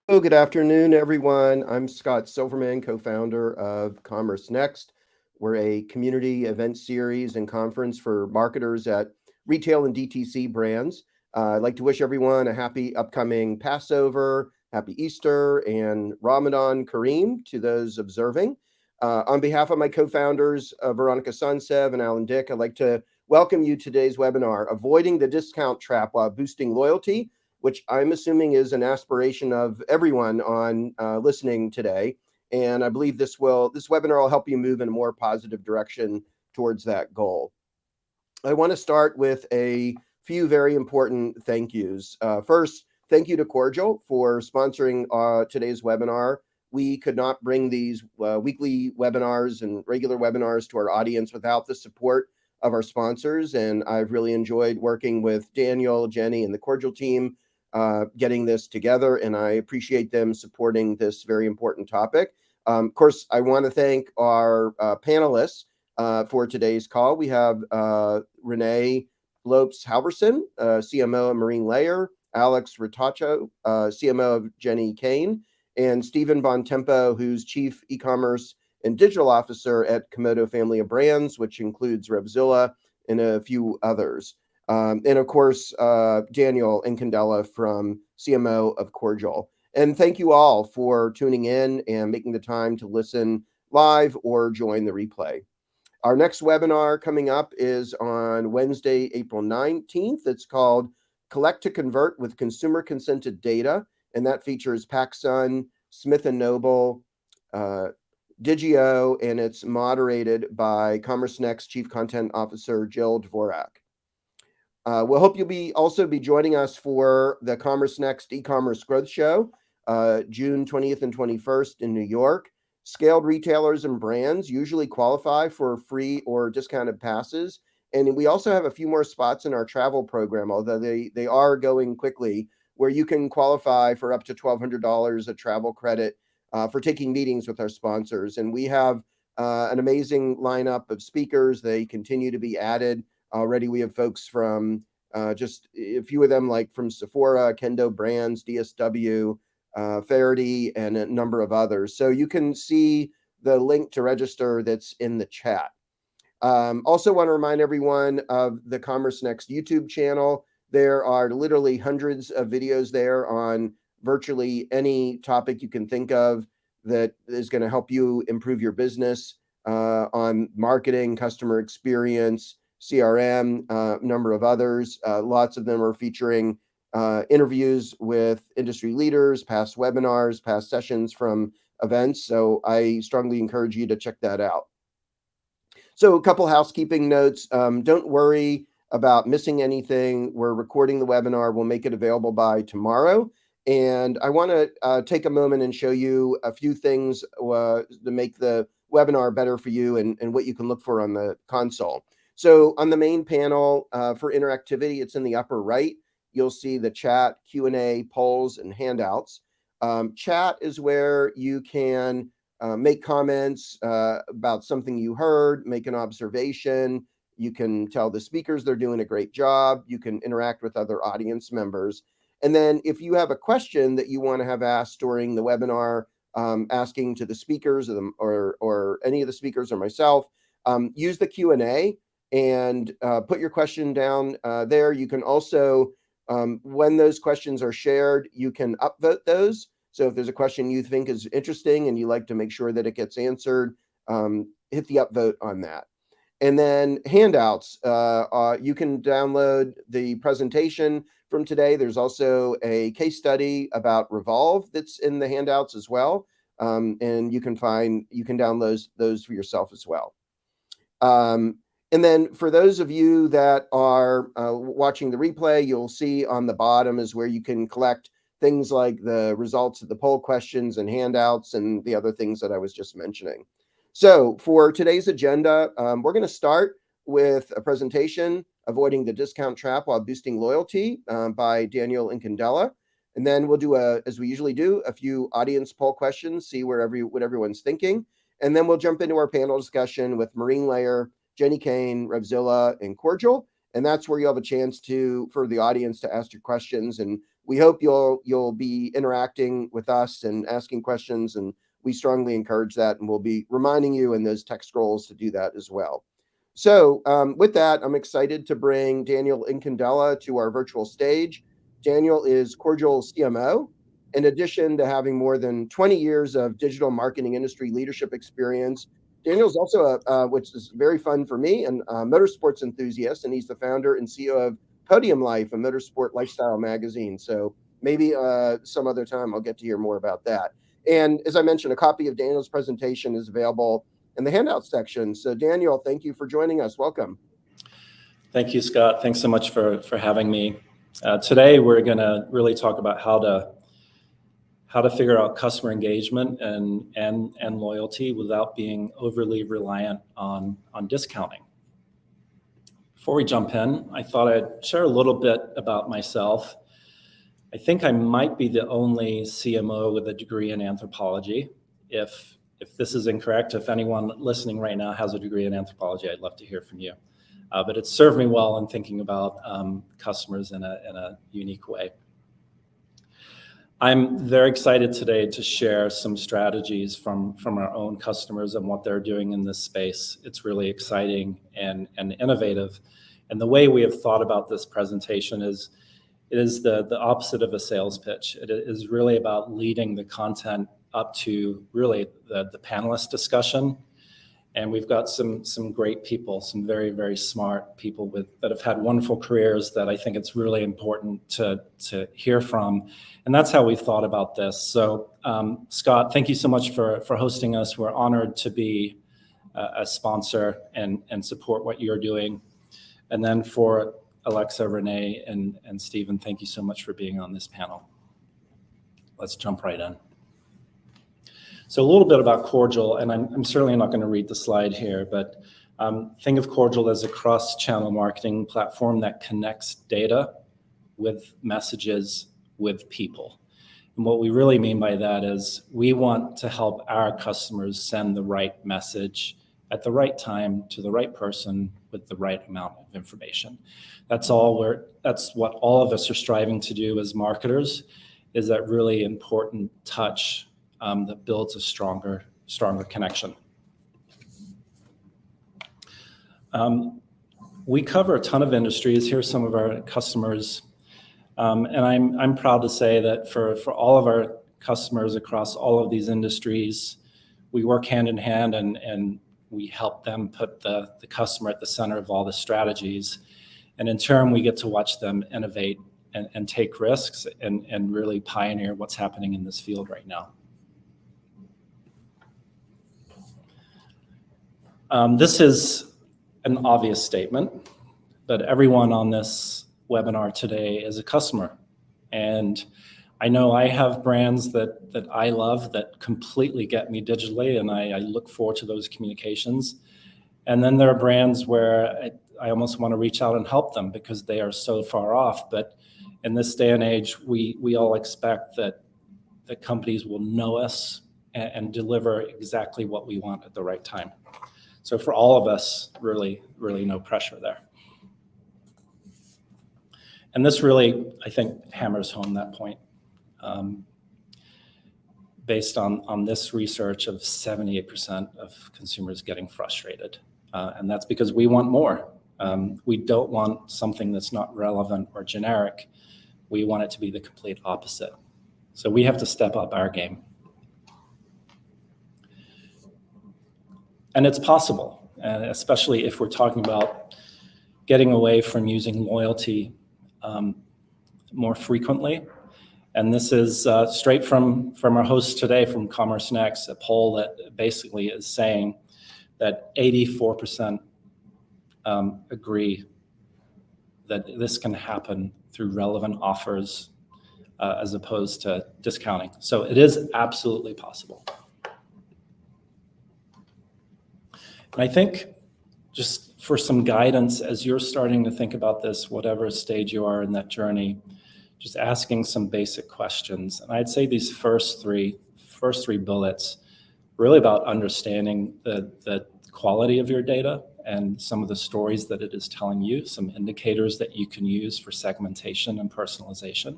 Good afternoon, everyone. I'm Scott Silverman, co-founder of CommerceNext. We're a community event series and conference for marketers at retail and DTC brands. I'd like to wish everyone a happy upcoming Passover, happy Easter, and Ramadan Kareem to those observing. On behalf of my co-founders, Veronica Sunsev and Alan Dick, I'd like to welcome you to today's webinar, Avoiding the Discount Trap While Boosting Loyalty, which I'm assuming is an aspiration of everyone on listening today. And I believe this webinar will help you move in a more positive direction towards that goal. I want to start with a few very important thank yous. First, thank you to Cordial for sponsoring today's webinar. We could not bring these weekly webinars and regular webinars to our audience without the support of our sponsors. And I've really enjoyed working with Daniel, Jenni, and the Cordial team getting this together, and I appreciate them supporting this very important topic. Of course, I want to thank our panelists for today's call. We have Renee Lopes Halvorsen, CMO of Marine Layer, Alex Ritacco, CMO of Jenni Kayne, and Stephen Bontempo, who's Chief eCommerce and Digital Officer at Comoto family of brands, which includes Revzilla and a few others. And of course, Daniel Incandela from CMO of Cordial. And thank you all for tuning in and making the time to listen live or join the replay. Our next webinar coming up is on Wednesday, April 19th. It's called Collect to Convert with Consumer Consented Data, and that features PacSun, Smith & Noble, Digio, and it's moderated by CommerceNext Chief Content Officer Jill Dvorak. We'll hope you'll also be joining us for the CommerceNext e-commerce growth show, June 20th and 21st in New York. Scaled retailers and brands usually qualify for free or discounted passes. And we also have a few more spots in our travel program, although they are going quickly, where you can qualify for up to $1,200 of travel credit for taking meetings with our sponsors. And we have an amazing lineup of speakers. They continue to be added. Already we have folks from just a few of them, like from Sephora, Kendo Brands, DSW, Faraday, and a number of others. So you can see the link to register that's in the chat. Also want to remind everyone of the CommerceNext YouTube channel. There are literally hundreds of videos there on virtually any topic you can think of that is going to help you improve your business on marketing, customer experience, CRM, number of others. Lots of them are featuring interviews with industry leaders, past webinars, past sessions from events. So I strongly encourage you to check that out. So a couple housekeeping notes. Don't worry about missing anything. We're recording the webinar. We'll make it available by tomorrow. And I want to take a moment and show you a few things to make the webinar better for you and what you can look for on the console. So on the main panel for interactivity, it's in the upper right. You'll see the chat, Q&A, polls, and handouts. Chat is where you can make comments about something you heard, make an observation. You can tell the speakers they're doing a great job. You can interact with other audience members. And then if you have a question that you want to have asked during the webinar, asking to the speakers or any of the speakers or myself, use the Q&A and put your question down there. You can also, when those questions are shared, you can upvote those. So if there's a question you think is interesting and you like to make sure that it gets answered, hit the upvote on that. And then handouts, you can download the presentation from today. There's also a case study about Revolve that's in the handouts as well. And you can download those for yourself as well. And then for those of you that are watching the replay, you'll see on the bottom is where you can collect things like the results of the poll questions and handouts and the other things that I was just mentioning. So for today's agenda, we're going to start with a presentation, Avoiding the Discount Trap While Boosting Loyalty by Daniel Incandela. And then we'll do, as we usually do, a few audience poll questions, see what everyone's thinking. And then we'll jump into our panel discussion with Marine Layer, Jenni Kayne, Revzilla, and Cordial. And that's where you'll have a chance for the audience to ask your questions. And we hope you'll be interacting with us and asking questions, and we strongly encourage that, and we'll be reminding you in those text scrolls to do that as well. So with that, I'm excited to bring Daniel Incandela to our virtual stage. Daniel is Cordial CMO. In addition to having more than 20 years of digital marketing industry leadership experience, Daniel's also, which is very fun for me, a motorsports enthusiast, and he's the founder and CEO of Podium Life, a motorsport lifestyle magazine. So maybe some other time I'll get to hear more about that. And as I mentioned, a copy of Daniel's presentation is available in the handout section. So Daniel, thank you for joining us. Welcome. Thank you, Scott. Thanks so much for having me. Today, we're going to really talk about how to figure out customer engagement and loyalty without being overly reliant on discounting. Before we jump in, I thought I'd share a little bit about myself. I think I might be the only CMO with a degree in anthropology. If this is incorrect, if anyone listening right now has a degree in anthropology, I'd love to hear from you. But it's served me well in thinking about customers in a unique way. I'm very excited today to share some strategies from our own customers and what they're doing in this space. It's really exciting and innovative. And the way we have thought about this presentation is the opposite of a sales pitch. It is really about leading the content up to really the panelist discussion. And we've got some great people, some very, very smart people that have had wonderful careers that I think it's really important to hear from. And that's how we thought about this. So Scott, thank you so much for hosting us. We're honored to be a sponsor and support what you're doing. And then for Alexa, Renee, and Stephen, thank you so much for being on this panel. Let's jump right in. So a little bit about Cordial, and I'm certainly not going to read the slide here, but think of Cordial as a cross-channel marketing platform that connects data with messages with people. And what we really mean by that is we want to help our customers send the right message at the right time to the right person with the right amount of information. That's what all of us are striving to do as marketers, is that really important touch that builds a stronger connection. We cover a ton of industries. Here's some of our customers. And I'm proud to say that for all of our customers across all of these industries, we work hand in hand and we help them put the customer at the center of all the strategies. And in turn, we get to watch them innovate and take risks and really pioneer what's happening in this field right now. This is an obvious statement, but everyone on this webinar today is a customer. And I know I have brands that I love that completely get me digitally, and I look forward to those communications. And then there are brands where I almost want to reach out and help them because they are so far off. But in this day and age, we all expect that the companies will know us and deliver exactly what we want at the right time. So for all of us, really, really no pressure there. And this really, I think, hammers home that point. Based on this research of 78% of consumers getting frustrated. And that's because we want more. We don't want something that's not relevant or generic. We want it to be the complete opposite. So we have to step up our game. And it's possible, especially if we're talking about getting away from using loyalty more frequently. And this is straight from our host today from CommerceNext, a poll that basically is saying that 84% agree that this can happen through relevant offers as opposed to discounting. So it is absolutely possible. And I think just for some guidance as you're starting to think about this, whatever stage you are in that journey, just asking some basic questions. And I'd say these first three bullets really about understanding the quality of your data and some of the stories that it is telling you, some indicators that you can use for segmentation and personalization.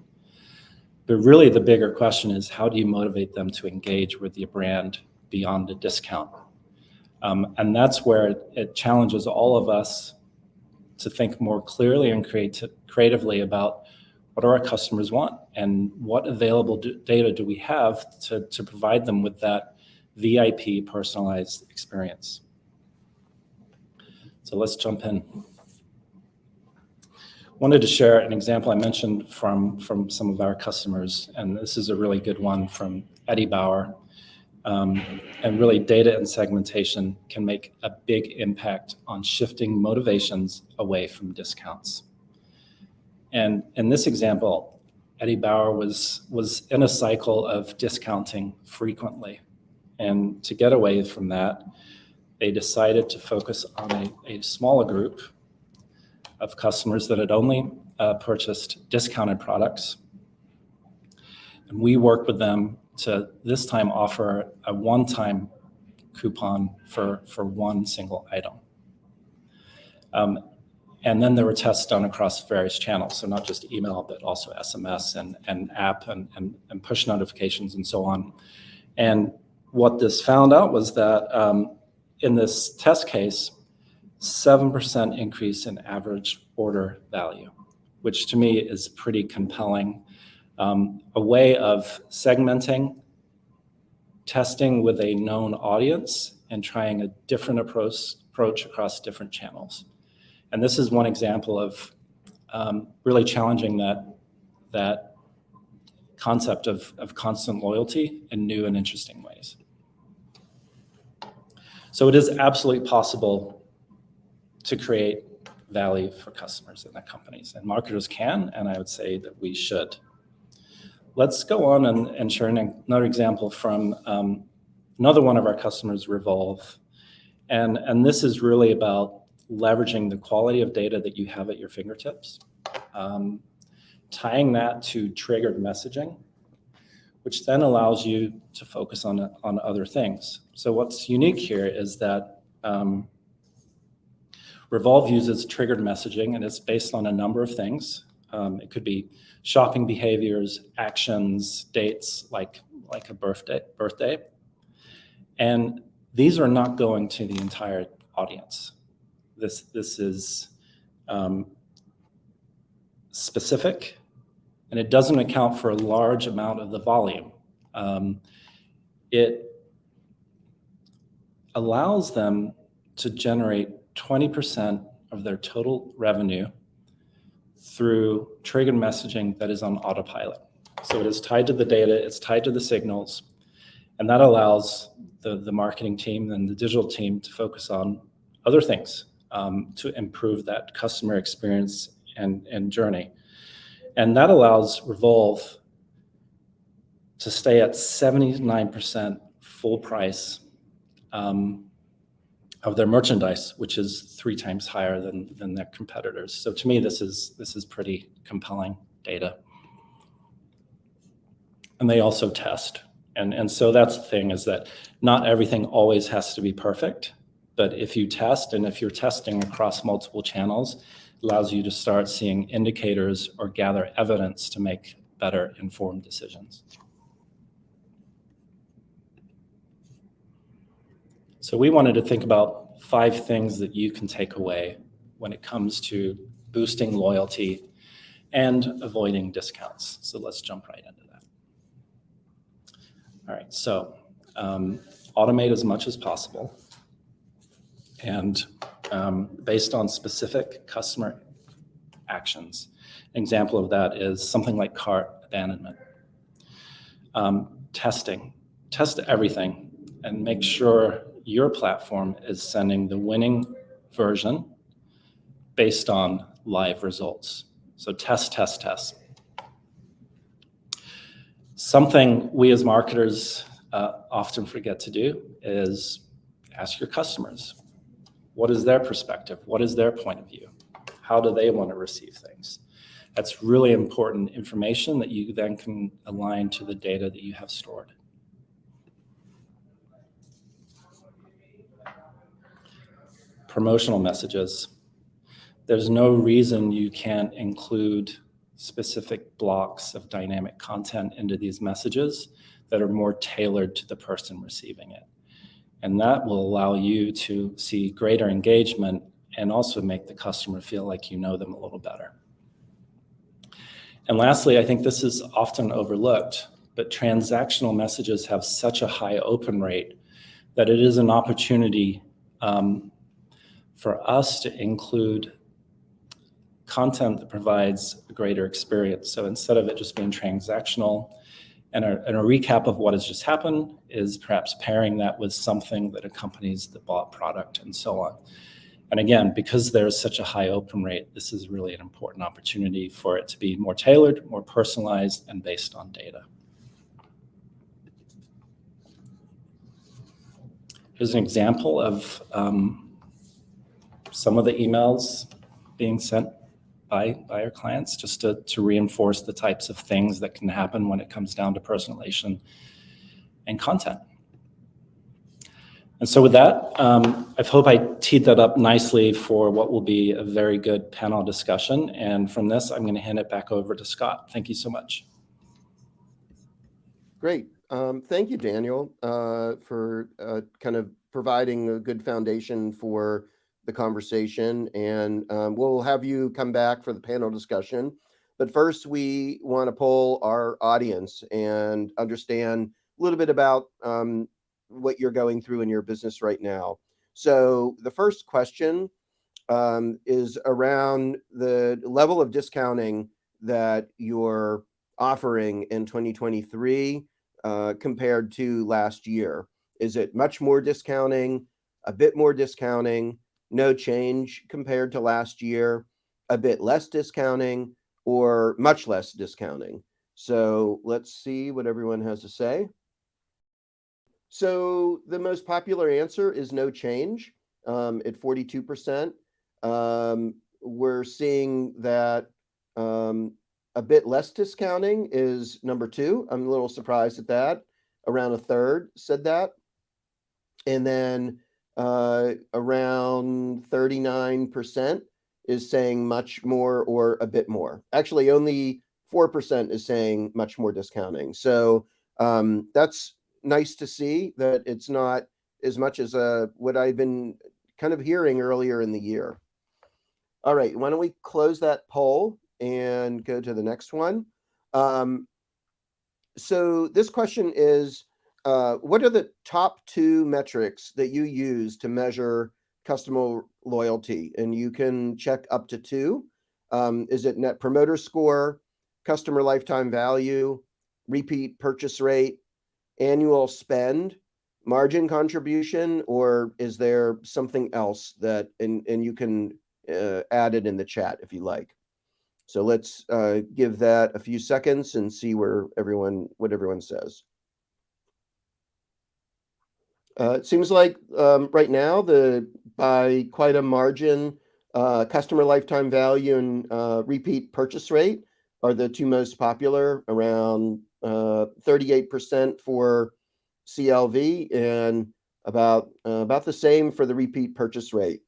really the bigger question is, how do you motivate them to engage with your brand beyond a discount? And that's where it challenges all of us to think more clearly and creatively about what do our customers want and what available data do we have to provide them with that VIP personalized experience. So let's jump in. Wanted to share an example I mentioned from some of our customers, and this is a really good one from Eddie Bauer. And really, data and segmentation can make a big impact on shifting motivations away from discounts. And in this example, Eddie Bauer was in a cycle of discounting frequently. And to get away from that, they decided to focus on a smaller group of customers that had only purchased discounted products. And we worked with them to this time offer a one-time coupon for one single item. And then there were tests done across various channels, so not just email, but also SMS and app and push notifications and so on. And what this found out was that in this test case, 7% increase in average order value, which to me is pretty compelling. A way of segmenting, testing with a known audience, and trying a different approach across different channels. And this is one example of really challenging that concept of constant loyalty in new and interesting ways. So it is absolutely possible to create value for customers and their companies, and marketers can, and I would say that we should. Let's go on and share another example from another one of our customers, Revolve. And this is really about leveraging the quality of data that you have at your fingertips, tying that to triggered messaging, which then allows you to focus on other things. So what's unique here is that Revolve uses triggered messaging, and it's based on a number of things. It could be shopping behaviors, actions, dates, like a birthday. And these are not going to the entire audience. This is specific, and it doesn't account for a large amount of the volume. It allows them to generate 20% of their total revenue through triggered messaging that is on autopilot. So it is tied to the data, it's tied to the signals, and that allows the marketing team and the digital team to focus on other things to improve that customer experience and journey. And that allows Revolve to stay at 79% full price of their merchandise, which is 3 times higher than their competitors. So to me, this is pretty compelling data. And they also test. And so that's the thing, is that not everything always has to be perfect, but if you test, and if you're testing across multiple channels, it allows you to start seeing indicators or gather evidence to make better informed decisions. So we wanted to think about 5 things that you can take away when it comes to boosting loyalty and avoiding discounts. So let's jump right into that. All right, so automate as much as possible. And based on specific customer actions. An example of that is something like cart abandonment. Testing. Test everything and make sure your platform is sending the winning version based on live results. So test. Something we as marketers often forget to do is ask your customers, what is their perspective? What is their point of view? How do they want to receive things? That's really important information that you then can align to the data that you have stored. Promotional messages. There's no reason you can't include specific blocks of dynamic content into these messages that are more tailored to the person receiving it. And that will allow you to see greater engagement and also make the customer feel like you know them a little better. And lastly, I think this is often overlooked, but transactional messages have such a high open rate that it is an opportunity for us to include content that provides a greater experience. So instead of it just being transactional, and a recap of what has just happened is perhaps pairing that with something that accompanies the bought product and so on. And again, because there's such a high open rate, this is really an important opportunity for it to be more tailored, more personalized, and based on data. Here's an example of some of the emails being sent by our clients, just to reinforce the types of things that can happen when it comes down to personalization and content. And so with that, I hope I teed that up nicely for what will be a very good panel discussion. And from this, I'm going to hand it back over to Scott. Thank you so much. Great. Thank you, Daniel, for kind of providing a good foundation for the conversation. And we'll have you come back for the panel discussion. But first, we want to poll our audience and understand a little bit about what you're going through in your business right now. So the first question is around the level of discounting that you're offering in 2023 compared to last year. Is it much more discounting, a bit more discounting, no change compared to last year, a bit less discounting, or much less discounting? So let's see what everyone has to say. So the most popular answer is no change at 42%. We're seeing that a bit less discounting is number 2. I'm a little surprised at that. Around a third said that. And then around 39% is saying much more or a bit more. Actually, only 4% is saying much more discounting. So that's nice to see that it's not as much as what I've been kind of hearing earlier in the year. All right, why don't we close that poll and go to the next one? So this question is, what are the top 2 metrics that you use to measure customer loyalty? And you can check up to 2. Is it Net Promoter Score, customer lifetime value, repeat purchase rate, annual spend, margin contribution, or is there something else that, and you can add it in the chat if you like. So let's give that a few seconds and see what everyone says. It seems like right now, by quite a margin, customer lifetime value and repeat purchase rate are the 2 most popular, around 38% for CLV and about the same for the repeat purchase rate.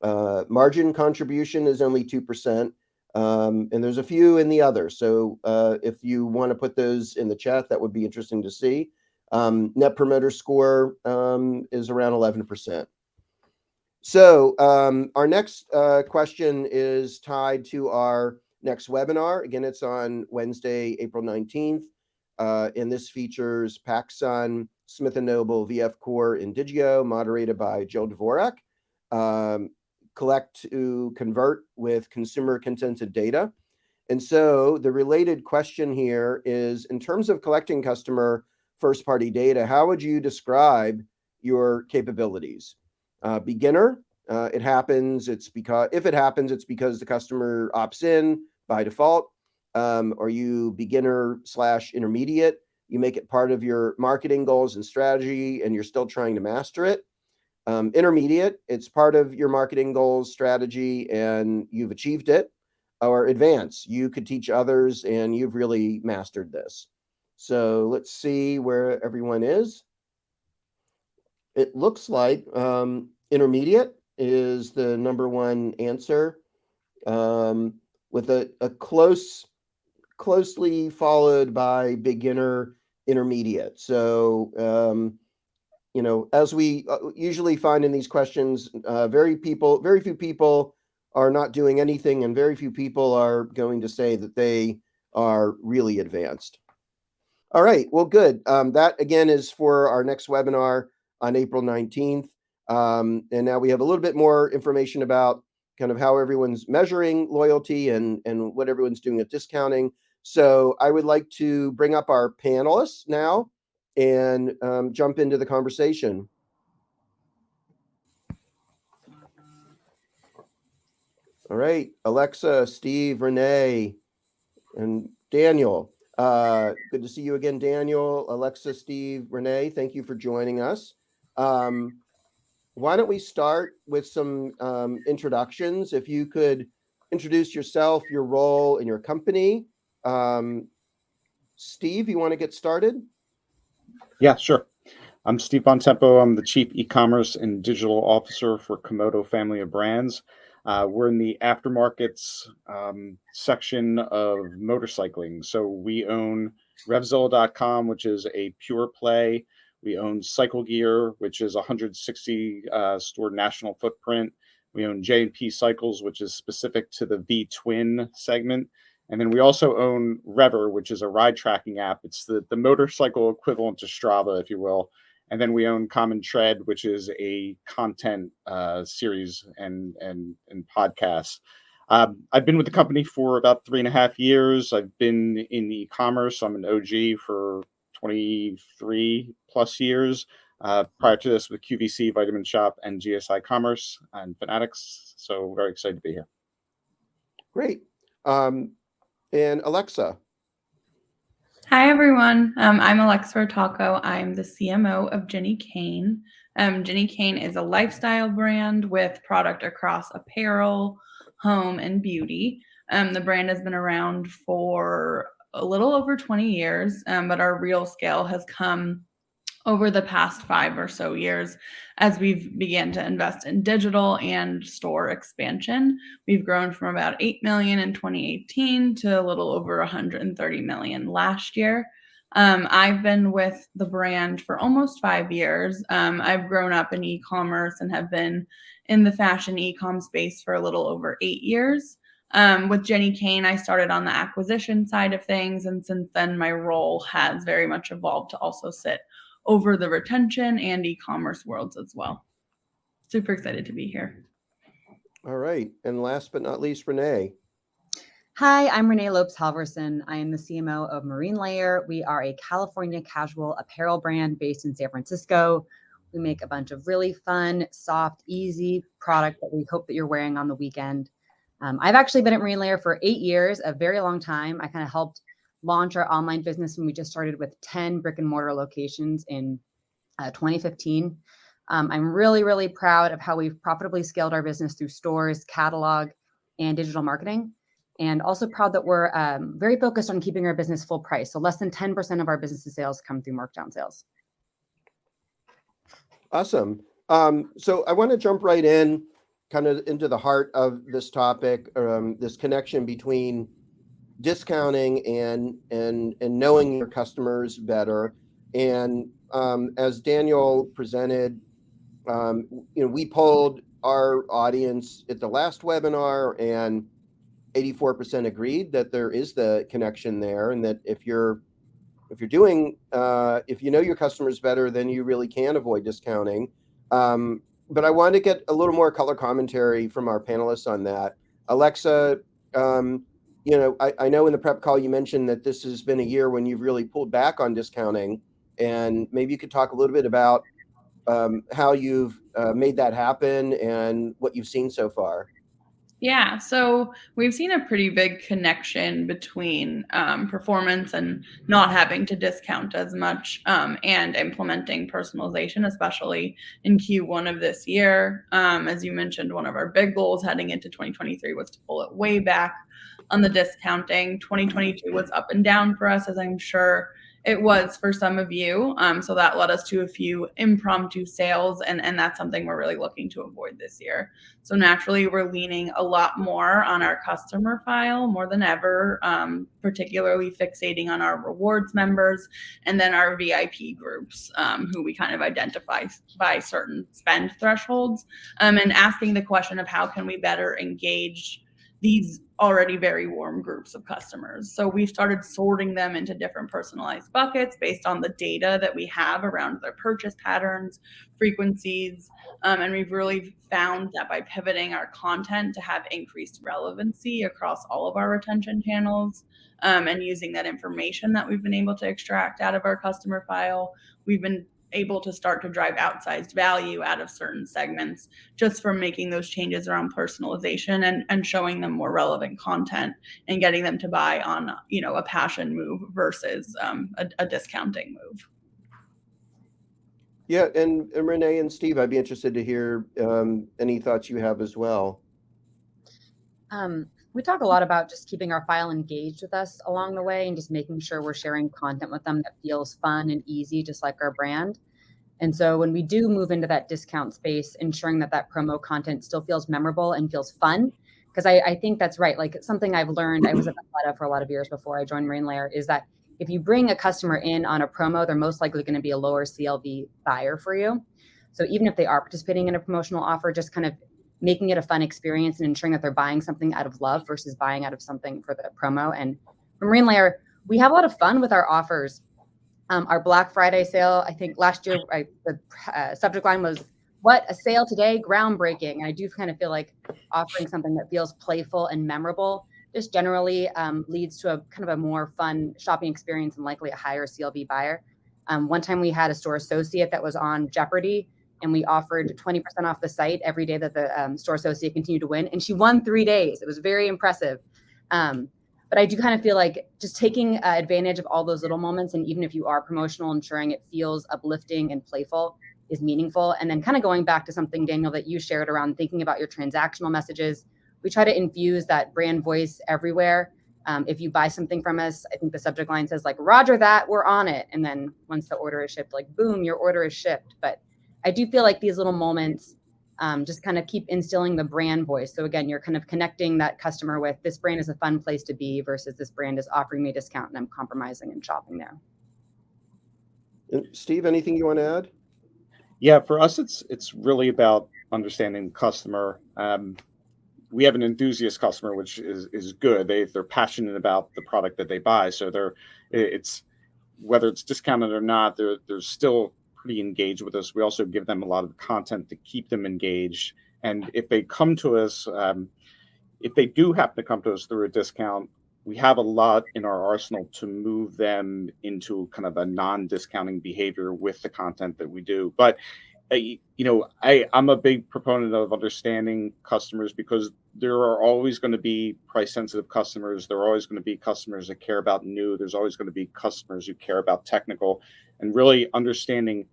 Margin contribution is only 2%, and there's a few in the other. So if you want to put those in the chat, that would be interesting to see. Net Promoter Score is around 11%. So our next question is tied to our next webinar. Again, it's on Wednesday, April 19th. And this features PacSun, Smith & Noble, VF Core, and Digio, moderated by Jill Dvorak. Collect to convert with consumer consented data. And so the related question here is, in terms of collecting customer first-party data, how would you describe your capabilities? Beginner, if it happens, it's because the customer opts in by default. Are you beginner/intermediate? You make it part of your marketing goals and strategy, and you're still trying to master it. Intermediate, it's part of your marketing goals, strategy, and you've achieved it. Or advanced, you could teach others, and you've really mastered this. So let's see where everyone is. It looks like intermediate is the number 1 answer, with a close closely followed by beginner, intermediate. So, as we usually find in these questions, very few people are not doing anything, and very few people are going to say that they are really advanced. All right, well, good. That again is for our next webinar on April 19th. And now we have a little bit more information about kind of how everyone's measuring loyalty and what everyone's doing at discounting. So I would like to bring up our panelists now and jump into the conversation. All right, Alexa, Steve, Renee, and Daniel. Good to see you again, Daniel, Alexa, Steve, Renee. Thank you for joining us. Why don't we start with some introductions? If you could introduce yourself, your role in your company. Steve, you want to get started? Yeah, sure. I'm Steve Bontempo. I'm the Chief E-commerce and Digital Officer for Comoto family of brands. We're in the aftermarkets section of motorcycling. So we own Revzilla.com, which is a pure play. We own Cycle Gear, which is a 160 store national footprint. We own J&P Cycles, which is specific to the V-Twin segment. And then we also own Rever, which is a ride tracking app. It's the motorcycle equivalent to Strava, if you will. And then we own Common Tread, which is a content series and podcast. I've been with the company for about 3.5 years. I've been in e-commerce. I'm an OG for 23 plus years. Prior to this with QVC, Vitamin Shop, and GSI Commerce and Fanatics. So very excited to be here. Great. And Alexa. Hi, everyone. I'm Alexa Ritacco. I'm the CMO of Kayne. Kayne is a lifestyle brand with product across apparel, home, and beauty. The brand has been around for a little over 20 years, but our real scale has come over the past 5 or so years as we've began to invest in digital and store expansion. We've grown from about 8 million in 2018 to a little over 130 million last year. I've been with the brand for almost 5 years. I've grown up in e-commerce and have been in the fashion e-com space for a little over 8 years. With Kayne, I started on the acquisition side of things, and since then my role has very much evolved to also sit over the retention and e-commerce worlds as well. Super excited to be here. All right. And last but not least, Renee. Hi, I'm Renee Lopes Halvorsen. I am the CMO of Marine Layer. We are a California casual apparel brand based in San Francisco. We make a bunch of really fun, soft, easy product that we hope that you're wearing on the weekend. I've actually been at Marine Layer for 8 years, a very long time. I kind of helped launch our online business when we just started with 10 brick and mortar locations in 2015. I'm really, really proud of how we've profitably scaled our business through stores, catalog, and digital marketing. And also proud that we're very focused on keeping our business full price. So less than 10% of our business sales come through markdown sales. Awesome. So I want to jump right in kind of into the heart of this topic, this connection between discounting and knowing your customers better. And as Daniel presented, we polled our audience at the last webinar, and 84% agreed that there is the connection there, and that if you know your customers better, then you really can avoid discounting. But I wanted to get a little more color commentary from our panelists on that. Alexa, I know in the prep call you mentioned that this has been a year when you've really pulled back on discounting, and maybe you could talk a little bit about how you've made that happen and what you've seen so far. Yeah, so we've seen a pretty big connection between performance and not having to discount as much and implementing personalization, especially in Q1 of this year. As you mentioned, one of our big goals heading into 2023 was to pull it way back on the discounting. 2022 was up and down for us, as I'm sure it was for some of you. So that led us to a few impromptu sales, and that's something we're really looking to avoid this year. So naturally, we're leaning a lot more on our customer file more than ever, particularly fixating on our rewards members and then our VIP groups, who we kind of identify by certain spend thresholds, and asking the question of how can we better engage these already very warm groups of customers. So we've started sorting them into different personalized buckets based on the data that we have around their purchase patterns, frequencies, and we've really found that by pivoting our content to have increased relevancy across all of our retention channels, and using that information that we've been able to extract out of our customer file, we've been able to start to drive outsized value out of certain segments just from making those changes around personalization and showing them more relevant content and getting them to buy on, a passion move versus a discounting move. Yeah, and Renee and Steve, I'd be interested to hear any thoughts you have as well. We talk a lot about just keeping our file engaged with us along the way and just making sure we're sharing content with them that feels fun and easy, just like our brand. And so when we do move into that discount space, ensuring that promo content still feels memorable and feels fun, because I think that's right. Like something I've learned, I was at Atlanta for a lot of years before I joined Marine Layer, is that if you bring a customer in on a promo, they're most likely going to be a lower CLV buyer for you. So even if they are participating in a promotional offer, just kind of making it a fun experience and ensuring that they're buying something out of love versus buying out of something for the promo. And for Marine Layer, we have a lot of fun with our offers. Our Black Friday sale, I think last year, the subject line was, "What a sale today, groundbreaking." And I do kind of feel like offering something that feels playful and memorable just generally leads to a kind of a more fun shopping experience and likely a higher CLV buyer. One time we had a store associate that was on Jeopardy, and we offered 20% off the site every day that the store associate continued to win. And she won 3 days. It was very impressive. But I do kind of feel like just taking advantage of all those little moments, and even if you are promotional, ensuring it feels uplifting and playful is meaningful. And then kind of going back to something, Daniel, that you shared around thinking about your transactional messages, we try to infuse that brand voice everywhere. If you buy something from us, I think the subject line says like, "Roger that, we're on it." And then once the order is shipped, like, boom, your order is shipped. But I do feel like these little moments just kind of keep instilling the brand voice. So again, you're kind of connecting that customer with, this brand is a fun place to be versus this brand is offering me a discount and I'm compromising and shopping there. Steve, anything you want to add? Yeah, for us, it's really about understanding the customer. We have an enthusiast customer, which is good. They're passionate about the product that they buy. So it's whether it's discounted or not, they're still pretty engaged with us. We also give them a lot of content to keep them engaged. And if they come to us, if they do happen to come to us through a discount, we have a lot in our arsenal to move them into kind of a non-discounting behavior with the content that we do. But I'm a big proponent of understanding customers, because there are always going to be price sensitive customers. There are always going to be customers that care about new. There's always going to be customers who care about technical, and really understanding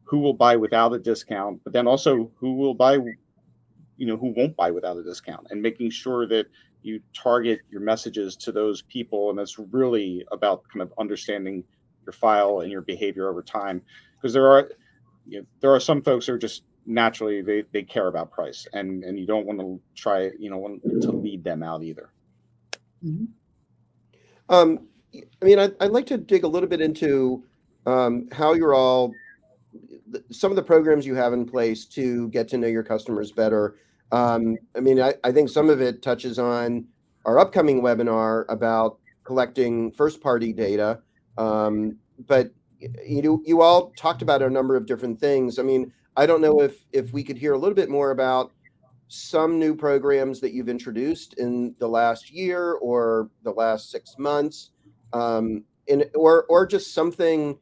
who will buy without a discount, but then also who will buy, who won't buy without a discount, and making sure that you target your messages to those people. And that's really about kind of understanding your file and your behavior over time, because there are some folks who are just naturally, they care about price, and you don't want to try, want to lead them out either. Mm-hmm. I'd like to dig a little bit into how you're all, some of the programs you have in place to get to know your customers better. I think some of it touches on our upcoming webinar about collecting first-party data, but you all talked about a number of different things. I don't know if we could hear a little bit more about some new programs that you've introduced in the last year or the last 6 months, or just something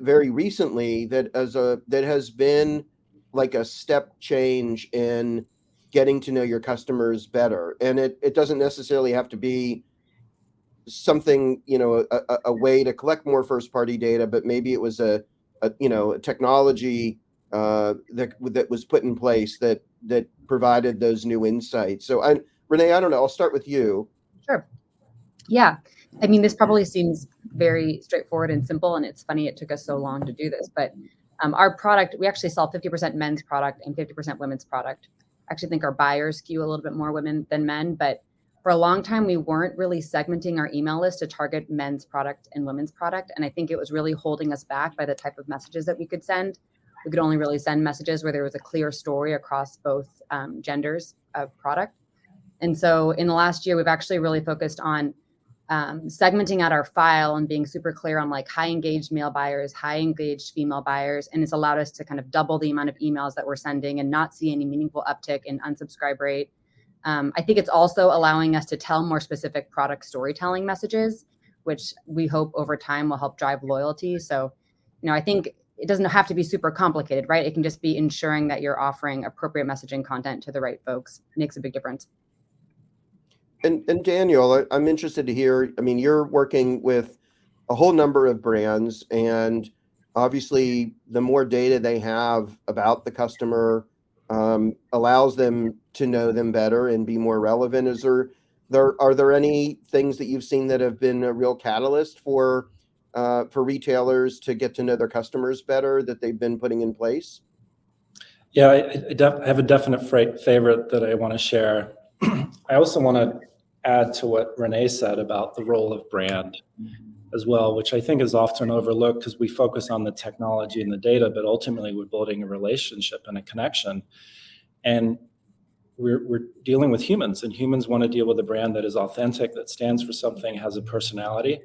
very recently that has been like a step change in getting to know your customers better. And it doesn't necessarily have to be something, a way to collect more first party data, but maybe it was a technology that was put in place that provided those new insights. So Renee, I don't know, I'll start with you. Sure. Yeah. I mean, this probably seems very straightforward and simple, and it's funny it took us so long to do this, but our product, we actually sell 50% men's product and 50% women's product. I actually think our buyers skew a little bit more women than men, but for a long time, we weren't really segmenting our email list to target men's product and women's product. And I think it was really holding us back by the type of messages that we could send. We could only really send messages where there was a clear story across both genders of product. And so in the last year, we've actually really focused on segmenting out our file and being super clear on like high engaged male buyers, high engaged female buyers. And it's allowed us to kind of double the amount of emails that we're sending and not see any meaningful uptick in unsubscribe rate. I think it's also allowing us to tell more specific product storytelling messages, which we hope over time will help drive loyalty. So, I think it doesn't have to be super complicated, right? It can just be ensuring that you're offering appropriate messaging content to the right folks. It makes a big difference. And Daniel, I'm interested to hear, I mean, you're working with a whole number of brands, and obviously the more data they have about the customer allows them to know them better and be more relevant. Are there any things that you've seen that have been a real catalyst for retailers to get to know their customers better that they've been putting in place? Yeah, I have a definite favorite that I want to share. I also want to add to what Renee said about the role of brand as well, which I think is often overlooked because we focus on the technology and the data, but ultimately we're building a relationship and a connection. And we're dealing with humans, and humans want to deal with a brand that is authentic, that stands for something, has a personality.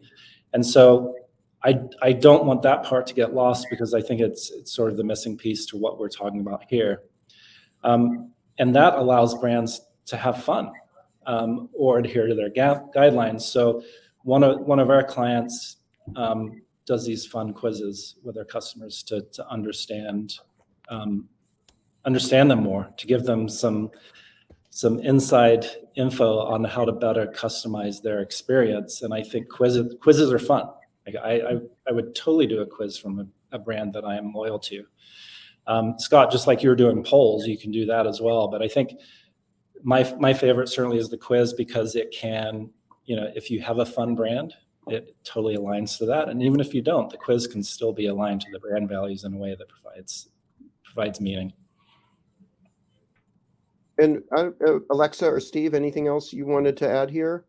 And so I don't want that part to get lost, because I think it's sort of the missing piece to what we're talking about here. And that allows brands to have fun or adhere to their guidelines. So one of our clients does these fun quizzes with their customers to understand them more, to give them some inside info on how to better customize their experience. And I think quizzes are fun. Like I would totally do a quiz from a brand that I am loyal to. Scott, just like you're doing polls, you can do that as well. But I think my favorite certainly is the quiz, because it can, if you have a fun brand, it totally aligns to that. And even if you don't, the quiz can still be aligned to the brand values in a way that provides meaning. And Alexa or Steve, anything else you wanted to add here?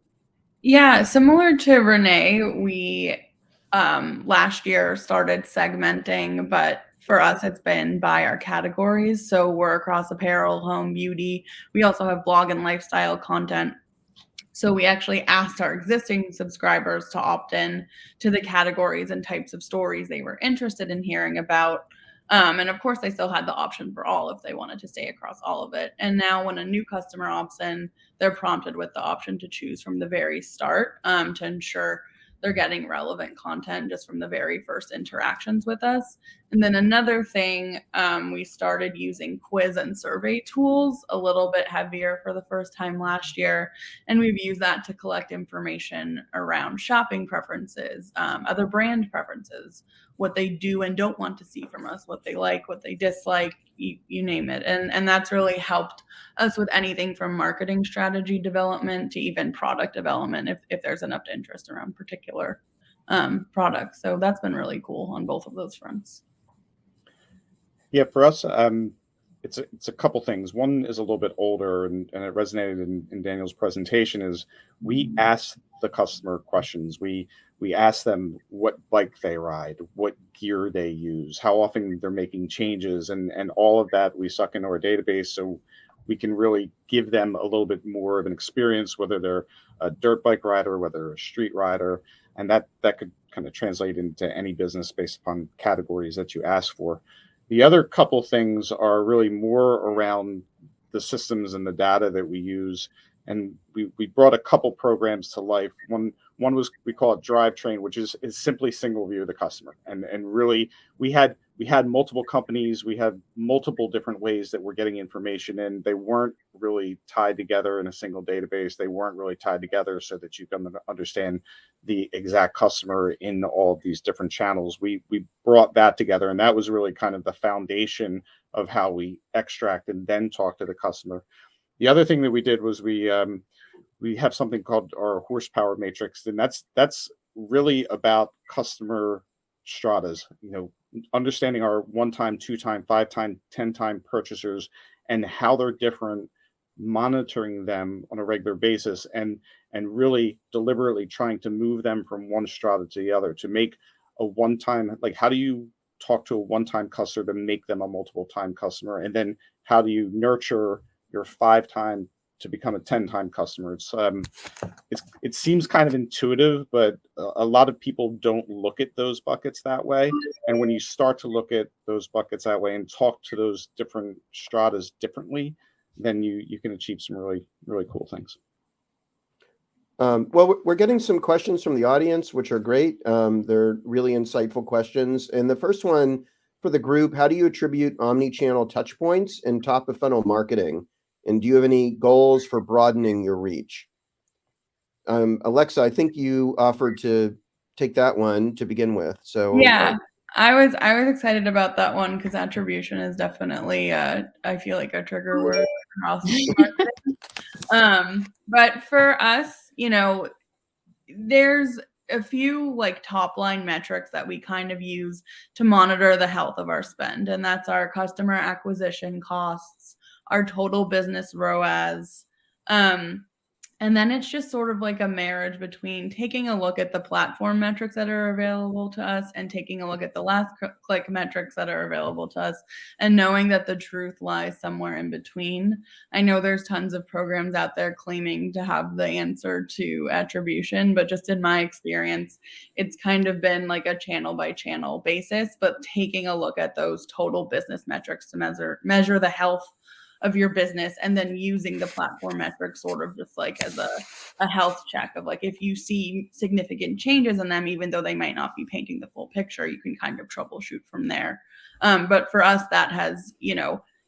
Yeah, similar to Renee, we last year started segmenting, but for us, it's been by our categories. So we're across apparel, home, beauty. We also have blog and lifestyle content. So we actually asked our existing subscribers to opt in to the categories and types of stories they were interested in hearing about. And of course, they still had the option for all if they wanted to stay across all of it. And now when a new customer opts in, they're prompted with the option to choose from the very start to ensure they're getting relevant content just from the very first interactions with us. And then another thing, we started using quiz and survey tools a little bit heavier for the first time last year. And we've used that to collect information around shopping preferences, other brand preferences, what they do and don't want to see from us, what they like, what they dislike, you name it. And that's really helped us with anything from marketing strategy development to even product development, if there's enough interest around particular products. So that's been really cool on both of those fronts. Yeah, for us, it's a couple things. One is a little bit older, and it resonated in Daniel's presentation, is we ask the customer questions. We ask them what bike they ride, what gear they use, how often they're making changes, and all of that we suck into our database, so we can really give them a little bit more of an experience, whether they're a dirt bike rider, whether they're a street rider, and that could kind of translate into any business based upon categories that you ask for. The other couple things are really more around the systems and the data that we use. And we brought a couple programs to life. One was, we call it Drivetrain, which is simply single view of the customer. And really we had multiple companies, we had multiple different ways that we're getting information in. They weren't really tied together in a single database. They weren't really tied together so that you can understand the exact customer in all of these different channels. We brought that together, and that was really kind of the foundation of how we extract and then talk to the customer. The other thing that we did was we we have something called our horsepower matrix, and that's really about customer stratas, understanding our 1-time, 2-time, 5-time, 10-time purchasers and how they're different, monitoring them on a regular basis, and really deliberately trying to move them from one strata to the other to make a one-time, like, how do you talk to a one-time customer to make them a multiple time customer? And then how do you nurture your 5-time to become a 10-time customer? It seems kind of intuitive, but a lot of people don't look at those buckets that way. And when you start to look at those buckets that way and talk to those different stratas differently, then you can achieve some really, really cool things. Well, we're getting some questions from the audience, which are great. They're really insightful questions. And the first one for the group: how do you attribute omni-channel touch points in top of funnel marketing? And do you have any goals for broadening your reach? Alexa, I think you offered to take that one to begin with. So yeah, I was excited about that one because attribution is definitely I feel like a trigger word across marketing. But for us, there's a few like top line metrics that we kind of use to monitor the health of our spend, and that's our customer acquisition costs, our total business ROAS. And then it's just sort of like a marriage between taking a look at the platform metrics that are available to us and taking a look at the last click metrics that are available to us, and knowing that the truth lies somewhere in between. I know there's tons of programs out there claiming to have the answer to attribution, but just in my experience, it's kind of been like a channel by channel basis, but taking a look at those total business metrics to measure the health of your business, and then using the platform metrics sort of just like as a health check of like, if you see significant changes in them, even though they might not be painting the full picture, you can kind of troubleshoot from there. But for us, that has,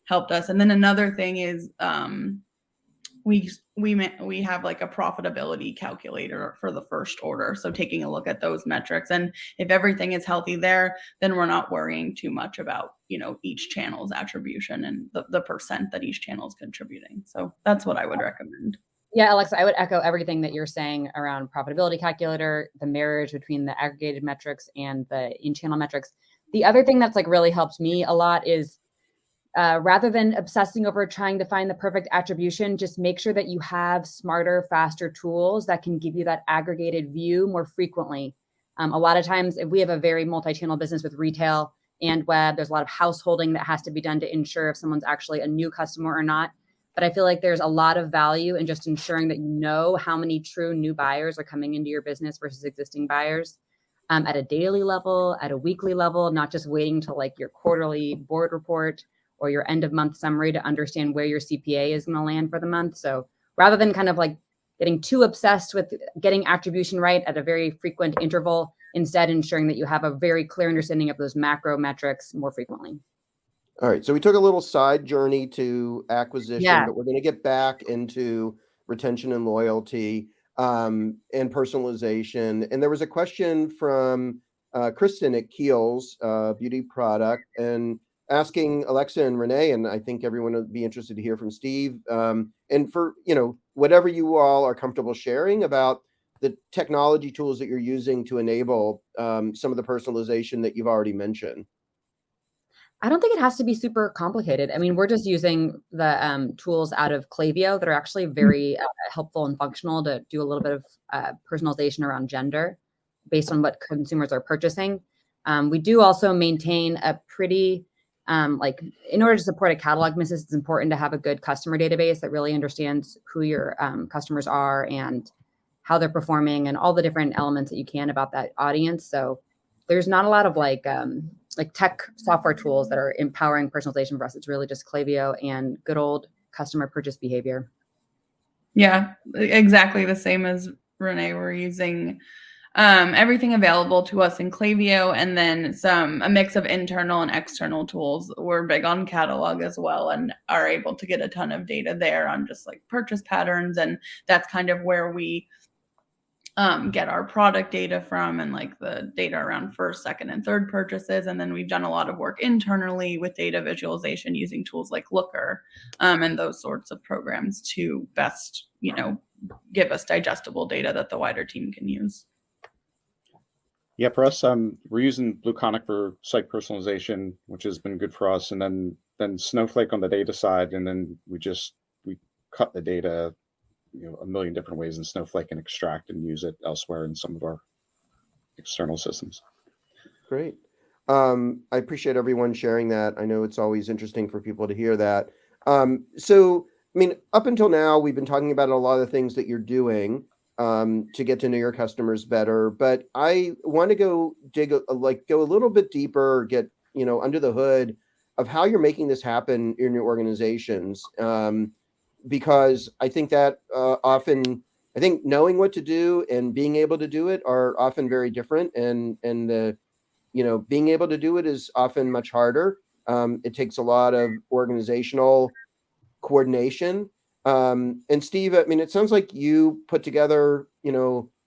helped us. And then another thing is we have like a profitability calculator for the first order. So taking a look at those metrics, and if everything is healthy there, then we're not worrying too much about, each channel's attribution and the percent that each channel is contributing. So that's what I would recommend. Yeah, Alexa, I would echo everything that you're saying around profitability calculator, the marriage between the aggregated metrics and the in-channel metrics. The other thing that's like really helped me a lot is rather than obsessing over trying to find the perfect attribution, just make sure that you have smarter, faster tools that can give you that aggregated view more frequently. A lot of times, if we have a very multi-channel business with retail and web, there's a lot of householding that has to be done to ensure if someone's actually a new customer or not. But I feel like there's a lot of value in just ensuring that you know how many true new buyers are coming into your business versus existing buyers at a daily level, at a weekly level, not just waiting till like your quarterly board report or your end of month summary to understand where your CPA is going to land for the month. So rather than kind of like getting too obsessed with getting attribution right at a very frequent interval, instead ensuring that you have a very clear understanding of those macro metrics more frequently. All right. So we took a little side journey to acquisition, but we're going to get back into retention and loyalty and personalization. And there was a question from Kristen at Kiehl's Beauty Product, and asking Alexa and Renee, and I think everyone would be interested to hear from Steve, and for, whatever you all are comfortable sharing about the technology tools that you're using to enable some of the personalization that you've already mentioned. I don't think it has to be super complicated. I mean, we're just using the tools out of Klaviyo that are actually very helpful and functional to do a little bit of personalization around gender based on what consumers are purchasing. We do also maintain a pretty, in order to support a catalog business, it's important to have a good customer database that really understands who your customers are and how they're performing and all the different elements that you can about that audience. So there's not a lot of like tech software tools that are empowering personalization for us. It's really just Klaviyo and good old customer purchase behavior. Yeah, exactly the same as Renee. We're using everything available to us in Klaviyo, and then a mix of internal and external tools. We're big on catalog as well, and are able to get a ton of data there on just like purchase patterns, and that's kind of where we get our product data from, and like the data around first, second, and third purchases. And then we've done a lot of work internally with data visualization using tools like Looker and those sorts of programs to best, give us digestible data that the wider team can use. Yeah, for us, we're using Blueconic for site personalization, which has been good for us, and then Snowflake on the data side, and then we cut the data, a million different ways in Snowflake and extract and use it elsewhere in some of our external systems. Great. I appreciate everyone sharing that. I know it's always interesting for people to hear that. So, I mean, up until now, we've been talking about a lot of the things that you're doing to get to know your customers better. But I want to go go a little bit deeper, get under the hood of how you're making this happen in your organizations, because I think that often, I think knowing what to do and being able to do it are often very different, and being able to do it is often much harder. It takes a lot of organizational coordination. And Steve, I mean, it sounds like you put together,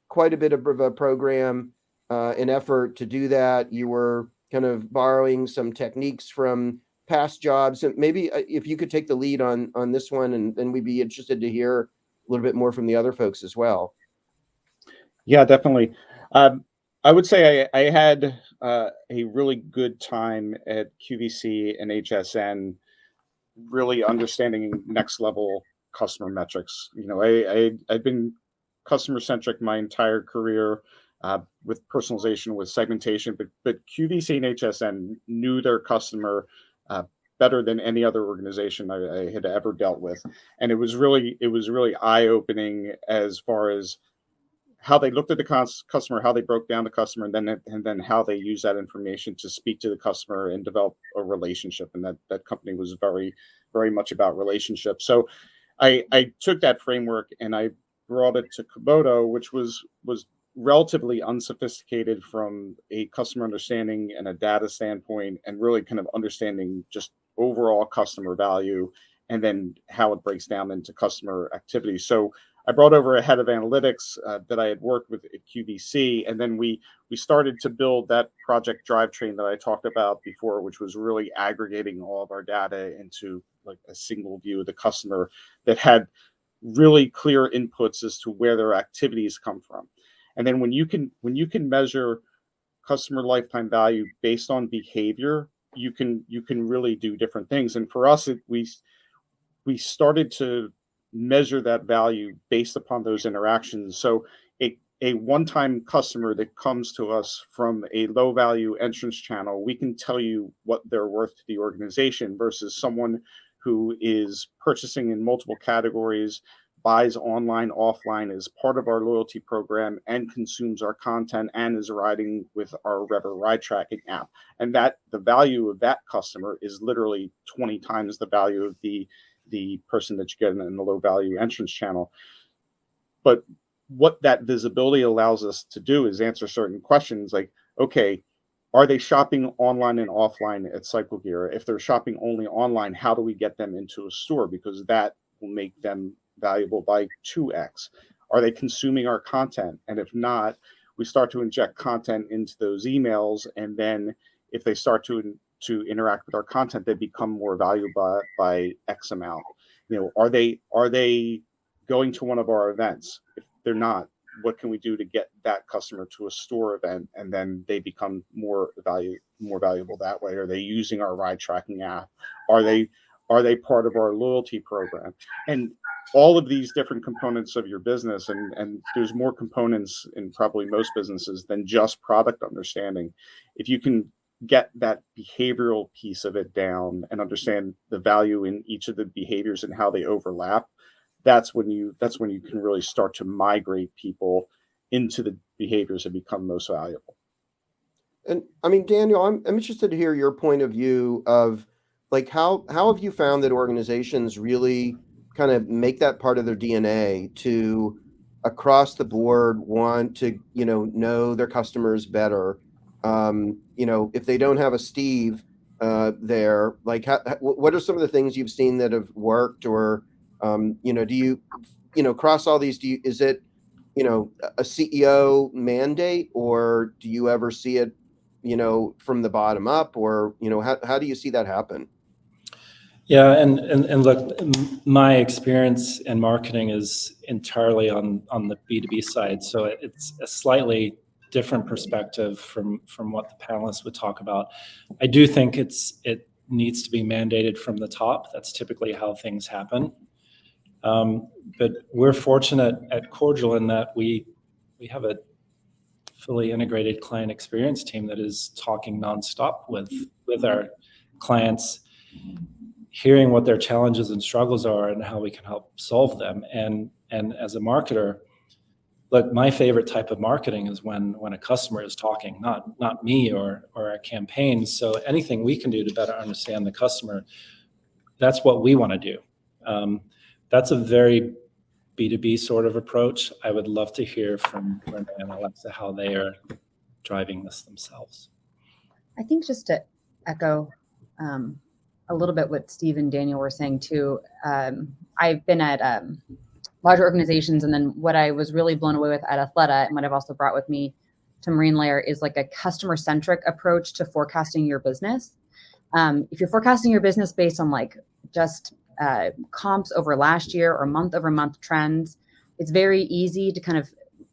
quite a bit of a program, an effort to do that. You were kind of borrowing some techniques from past jobs. And maybe if you could take the lead on this one, and then we'd be interested to hear a little bit more from the other folks as well. Yeah, definitely. I would say I had a really good time at QVC and HSN, really understanding next level customer metrics. I've been customer centric my entire career, with personalization, with segmentation, but QVC and HSN knew their customer better than any other organization I had ever dealt with, and it was really eye opening as far as how they looked at the customer, how they broke down the customer, and then how they use that information to speak to the customer and develop a relationship. And that company was very, very much about relationships. So I took that framework and I brought it to Comoto, which was relatively unsophisticated from a customer understanding and a data standpoint, and really kind of understanding just overall customer value, and then how it breaks down into customer activity. So I brought over a head of analytics that I had worked with at QVC, and then we started to build that project drivetrain that I talked about before, which was really aggregating all of our data into like a single view of the customer that had really clear inputs as to where their activities come from. And then when you can measure customer lifetime value based on behavior, you can really do different things. And for us, we started to measure that value based upon those interactions. So a one-time customer that comes to us from a low value entrance channel, we can tell you what they're worth to the organization, versus someone who is purchasing in multiple categories, buys online, offline, as part of our loyalty program, and consumes our content and is riding with our Revzilla ride tracking app. And that the value of that customer is literally 20 times the value of the person that you get in the low value entrance channel. But what that visibility allows us to do is answer certain questions like, okay, are they shopping online and offline at Cycle Gear? If they're shopping only online, how do we get them into a store? Because that will make them valuable by 2x. Are they consuming our content? And if not, we start to inject content into those emails. And then if they start to interact with our content, they become more valuable by X amount. Are they going to one of our events? If they're not, what can we do to get that customer to a store event, and then they become more valuable that way? Are they using our ride tracking app? Are they part of our loyalty program? And all of these different components of your business, and there's more components in probably most businesses than just product understanding. If you can get that behavioral piece of it down and understand the value in each of the behaviors and how they overlap, that's when you can really start to migrate people into the behaviors that become most valuable. And I mean, Daniel, I'm interested to hear your point of view of like how have you found that organizations really kind of make that part of their DNA to across the board want to know their customers better. If they don't have a Steve there, like what are some of the things you've seen that have worked, or do you cross all these? Is it a CEO mandate, or do you ever see it from the bottom up, or how do you see that happen? Yeah, and look, my experience in marketing is entirely on the B2B side, so it's a slightly different perspective from what the panelists would talk about. I do think it needs to be mandated from the top. That's typically how things happen. But we're fortunate at Cordial in that we have a fully integrated client experience team that is talking nonstop with our clients, hearing what their challenges and struggles are and how we can help solve them. And as a marketer, look, my favorite type of marketing is when a customer is talking, not me or our campaigns. So anything we can do to better understand the customer, that's what we want to do. That's a very B2B sort of approach. I would love to hear from Renee and Alexa how they are driving this themselves. I think just to echo a little bit what Steve and Daniel were saying too, I've been at larger organizations, and then what I was really blown away with at Athleta and what I've also brought with me to Marine Layer is like a customer-centric approach to forecasting your business. If you're forecasting your business based on like just comps over last year or month over month trends, it's very easy to kind of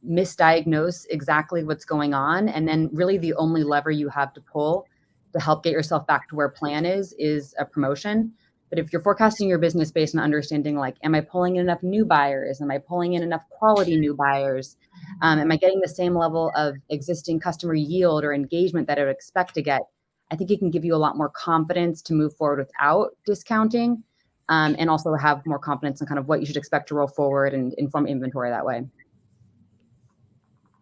misdiagnose exactly what's going on. And then really the only lever you have to pull to help get yourself back to where plan is a promotion. But if you're forecasting your business based on understanding, like, am I pulling in enough new buyers? Am I pulling in enough quality new buyers? Am I getting the same level of existing customer yield or engagement that I would expect to get? I think it can give you a lot more confidence to move forward without discounting, and also have more confidence in kind of what you should expect to roll forward and inform inventory that way.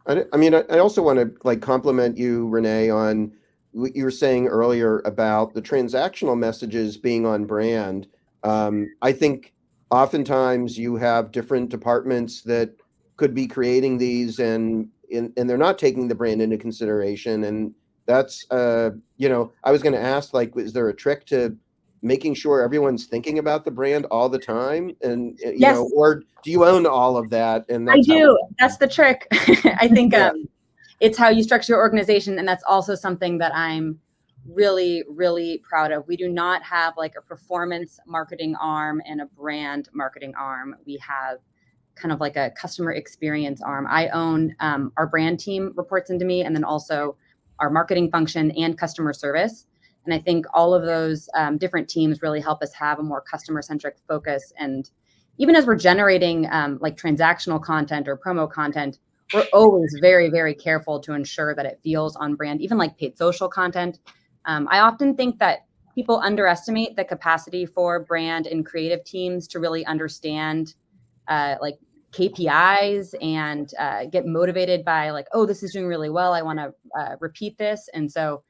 I mean, I also want to like compliment you, Renee, on what you were saying earlier about the transactional messages being on brand. I think oftentimes you have different departments that could be creating these and they're not taking the brand into consideration. And that's, you know, I was going to ask, like, is there a trick to making sure everyone's thinking about the brand all the time? And, you Yes. know, or do you own all of that? And I that's do. That's the trick. I think Yeah. It's how you structure your organization. And that's also something that I'm really, really proud of. We do not have like a performance marketing arm and a brand marketing arm. We have kind of like a customer experience arm. I own our brand team reports into me, and then also our marketing function and customer service. And I think all of those different teams really help us have a more customer-centric focus. And even as we're generating like transactional content or promo content, we're always very, very careful to ensure that it feels on brand, even like paid social content. I often think that people underestimate the capacity for brand and creative teams to really understand like KPIs and get motivated by like, oh, this is doing really well, I want to repeat this. And so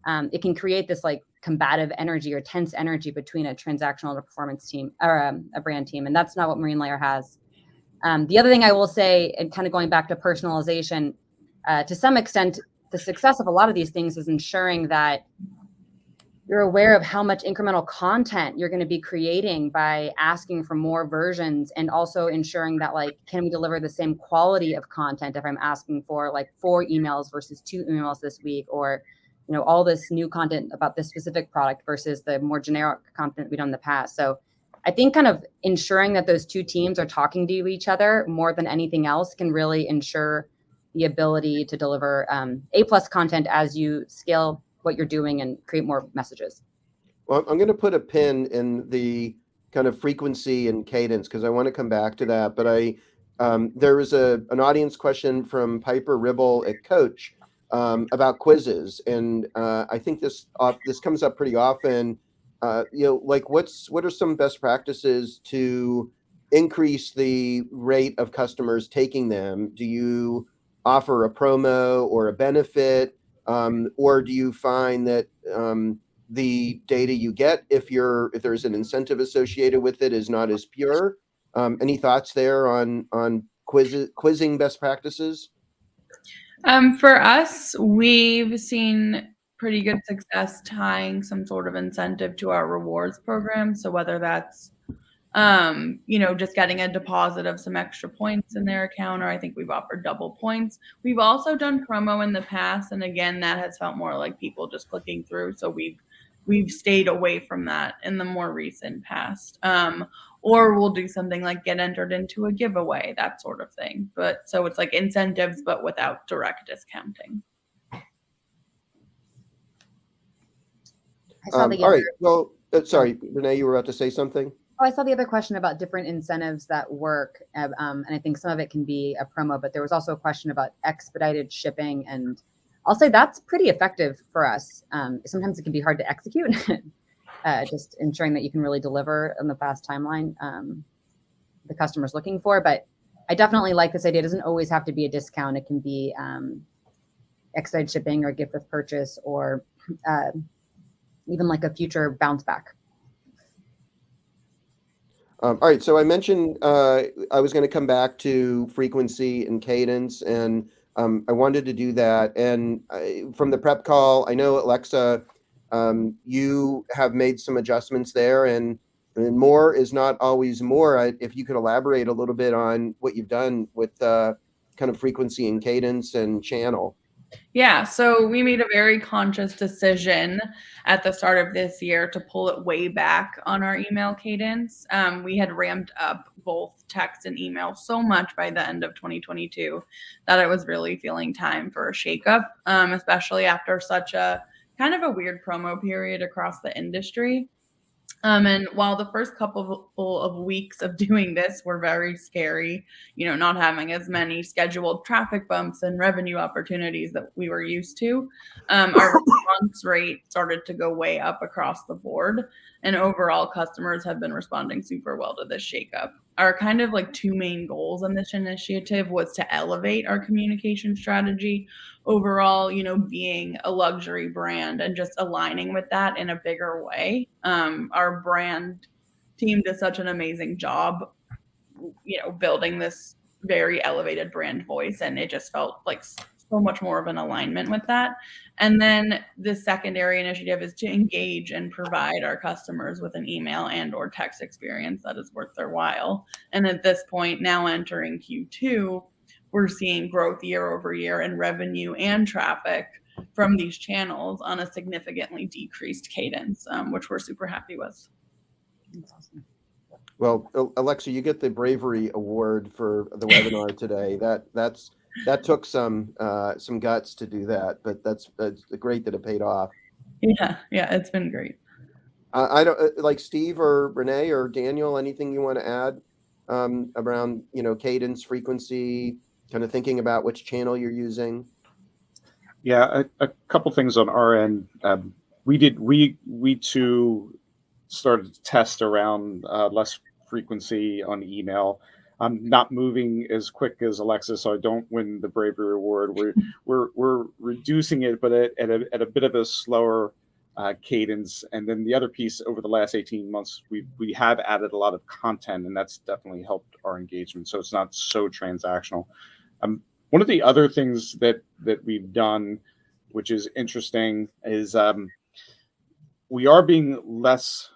it can create this like combative energy or tense energy between a transactional and a performance team or a brand team. And that's not what Marine Layer has. The other thing I will say, and kind of going back to personalization, to some extent, the success of a lot of these things is ensuring that you're aware of how much incremental content you're going to be creating by asking for more versions, and also ensuring that, like, can we deliver the same quality of content if I'm asking for like 4 emails versus 2 emails this week, or, you know, all this new content about this specific product versus the more generic content we've done in the past. So I think kind of ensuring that those two teams are talking to each other more than anything else can really ensure the ability to deliver A+ content as you scale what you're doing and create more messages. Well, I'm going to put a pin in the kind of frequency and cadence because I want to come back to that. But there was an audience question from Piper Ribble at Coach about quizzes, and I think this comes up pretty often. You know, like what are some best practices to increase the rate of customers taking them? Do you offer a promo or a benefit? Or do you find that the data you get, if there's an incentive associated with it, is not as pure? Any thoughts there on quizzing best practices? For us, we've seen pretty good success tying some sort of incentive to our rewards program. So whether that's you know, just getting a deposit of some extra points in their account, or I think we've offered double points. We've also done promo in the past, and again, that has felt more like people just clicking through. So we've we've stayed away from that in the more recent past. Or we'll do something like get entered into a giveaway, that sort of thing. But so it's like incentives, but without direct discounting. I saw the All right. Well, sorry, Renee, you were about to say something. Oh, I saw the other question about different incentives that work. And I think some of it can be a promo, but there was also a question about expedited shipping. And I'll say that's pretty effective for us. Sometimes it can be hard to execute, just ensuring that you can really deliver on the fast timeline the customer's looking for. But I definitely like this idea. It doesn't always have to be a discount. It can be expedited shipping or gift with purchase, or even like a future bounce back. All right, so I mentioned I was going to come back to frequency and cadence, and I wanted to do that. And from the prep call, I know, Alexa, you have made some adjustments there, and more is not always more. If you could elaborate a little bit on what you've done with kind of frequency and cadence and channel. Yeah, so we made a very conscious decision at the start of this year to pull it way back on our email cadence. We had ramped up both text and email so much by the end of 2022 that I was really feeling time for a shakeup, especially after such a kind of a weird promo period across the industry. And while the first couple of weeks of doing this were very scary, not having as many scheduled traffic bumps and revenue opportunities that we were used to, our response rate started to go way up across the board. And overall, customers have been responding super well to this shakeup. Our kind of like two main goals in this initiative was to elevate our communication strategy overall, being a luxury brand and just aligning with that in a bigger way. Our brand team did such an amazing job, building this very elevated brand voice, and it just felt like so much more of an alignment with that. And then the secondary initiative is to engage and provide our customers with an email and or text experience that is worth their while. And at this point, now entering Q2, we're seeing growth year over year in revenue and traffic from these channels on a significantly decreased cadence, which we're super happy with. That's awesome. Well, Alexa, you get the bravery award for the webinar today. That took some guts to do that, but that's great that it paid off. Yeah, it's been great. I don't like Steve or Renee or Daniel. Anything you want to add around cadence, frequency, kind of thinking about which channel you're using? Yeah, a couple things on our end. We too started to test around less frequency on email. I'm not moving as quick as Alexa, so I don't win the bravery award. We're reducing it, but at a bit of a slower cadence. And then the other piece, over the last 18 months, we have added a lot of content, and that's definitely helped our engagement. So it's not so transactional. One of the other things that we've done, which is interesting, is we are being less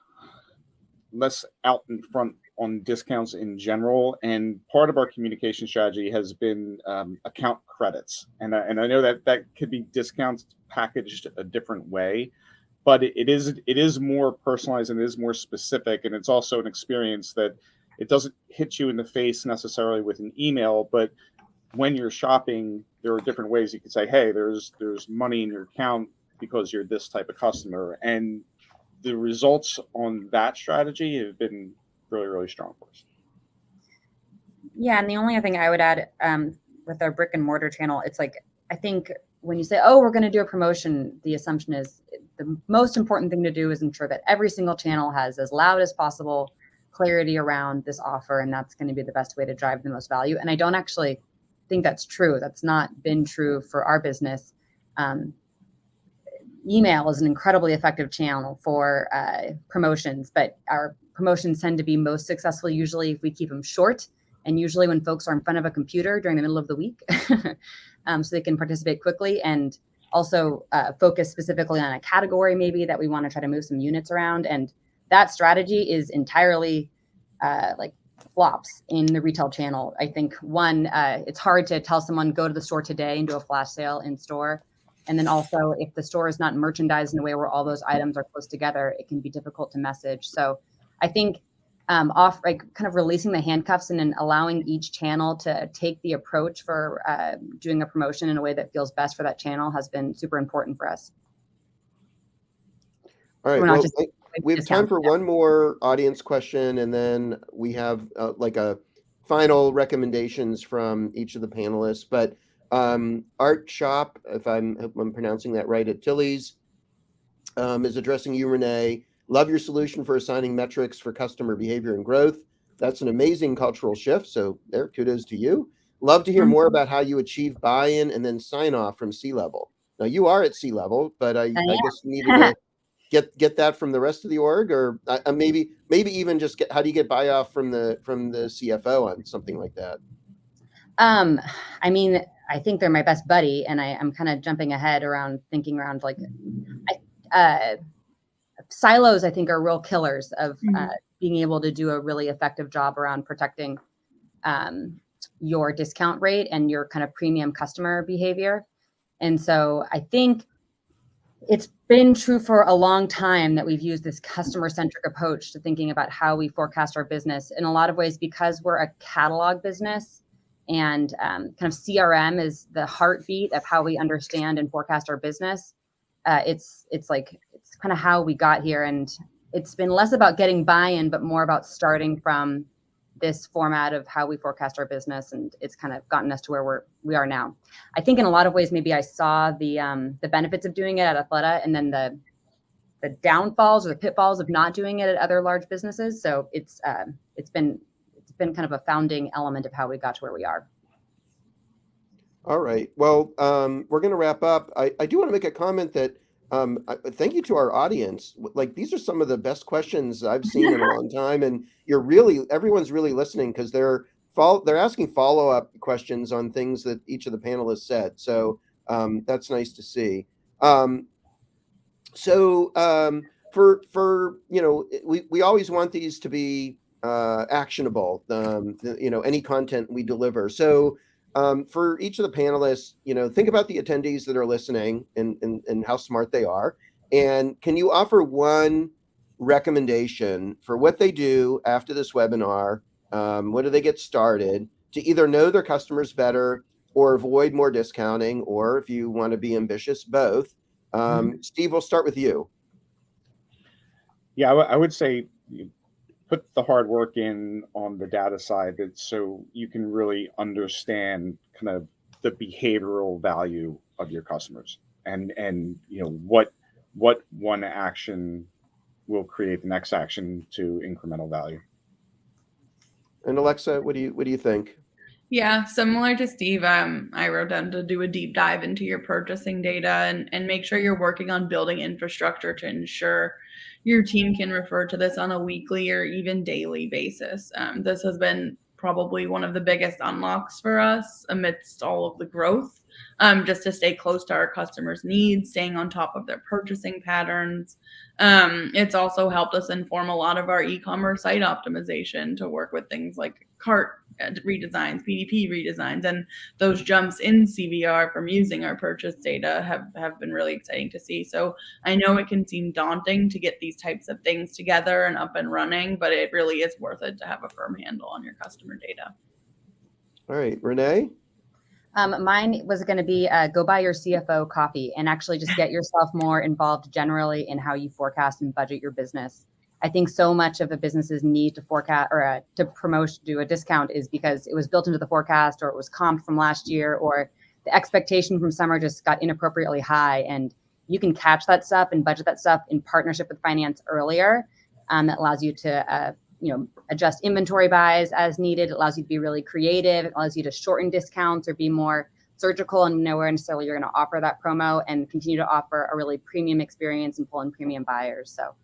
out in front on discounts in general, and part of our communication strategy has been account credits. And I know that could be discounts packaged a different way, but it is more personalized and it is more specific, and it's also an experience that it doesn't hit you in the face necessarily with an email, but when you're shopping, there are different ways you can say, hey, there's money in your account because you're this type of customer. And the results on that strategy have been really, really strong for us. Yeah, and the only other thing I would add with our brick and mortar channel, it's like, I think when you say, oh, we're going to do a promotion, the assumption is the most important thing to do is ensure that every single channel has as loud as possible clarity around this offer, and that's going to be the best way to drive the most value. And I don't actually think that's true. That's not been true for our business. Email is an incredibly effective channel for promotions, but our promotions tend to be most successful usually if we keep them short, and usually when folks are in front of a computer during the middle of the week, so they can participate quickly, and also focus specifically on a category maybe that we want to try to move some units around. And that strategy is entirely like flops in the retail channel. I think it's hard to tell someone go to the store today and do a flash sale in store. And then also, if the store is not merchandised in a way where all those items are close together, it can be difficult to message. So I think kind of releasing the handcuffs and then allowing each channel to take the approach for doing a promotion in a way that feels best for that channel has been super important for us. All right. We're not Well, just we have time for one more audience question, and then we have like a final recommendations from each of the panelists. But Art Shop, if I'm pronouncing that right, at Tilly's, is addressing you, Renee. Love your solution for assigning metrics for customer behavior and growth. That's an amazing cultural shift. So there, kudos to you. Love to hear more about how you achieve buy-in and then sign off from C-level. Now you are at C-level, but I guess you needed to get that from the rest of the org, or maybe even just how do you get buy-off from the CFO on something like that? I mean, I think they're my best buddy, and I'm kind of jumping ahead around thinking around like silos, I think, are real killers of being able to do a really effective job around protecting your discount rate and your kind of premium customer behavior. And so I think it's been true for a long time that we've used this customer-centric approach to thinking about how we forecast our business. In a lot of ways, because we're a catalog business and kind of CRM is the heartbeat of how we understand and forecast our business. It's kind of how we got here, and it's been less about getting buy-in, but more about starting from this format of how we forecast our business, and it's kind of gotten us to where we are now. I think in a lot of ways, maybe I saw the benefits of doing it at Athleta, and then the downfalls or the pitfalls of not doing it at other large businesses. So it's been kind of a founding element of how we got to where we are. All right. Well, we're going to wrap up. I do want to make a comment that thank you to our audience. Like, these are some of the best questions I've seen in a long time, and everyone's really listening because they're asking follow-up questions on things that each of the panelists said. So that's nice to see. For we always want these to be actionable. Any content we deliver. So. For each of the panelists, think about the attendees that are listening and how smart they are. And can you offer one recommendation for what they do after this webinar? When do they get started to either know their customers better or avoid more discounting, or if you want to be ambitious, both? Steve, we'll start with you. Yeah, I would say put the hard work in on the data side, so you can really understand kind of the behavioral value of your customers, and what one action will create the next action to incremental value. And Alexa, what do you think? Yeah, similar to Steve, I wrote down to do a deep dive into your purchasing data and make sure you're working on building infrastructure to ensure your team can refer to this on a weekly or even daily basis. This has been probably one of the biggest unlocks for us amidst all of the growth, just to stay close to our customers' needs, staying on top of their purchasing patterns. It's also helped us inform a lot of our e-commerce site optimization to work with things like cart redesigns, PDP redesigns, and those jumps in CVR from using our purchase data have been really exciting to see. So I know it can seem daunting to get these types of things together and up and running, but it really is worth it to have a firm handle on your customer data. All right, Renee? Mine was going to be go buy your CFO coffee and actually just get yourself more involved generally in how you forecast and budget your business. I think so much of a business's need to forecast or to promote, do a discount is because it was built into the forecast, or it was comped from last year, or the expectation from summer just got inappropriately high. And you can catch that stuff and budget that stuff in partnership with finance earlier. That allows you to adjust inventory buys as needed. It allows you to be really creative. It allows you to shorten discounts or be more surgical and know where necessarily you're going to offer that promo and continue to offer a really premium experience and pull in premium buyers. So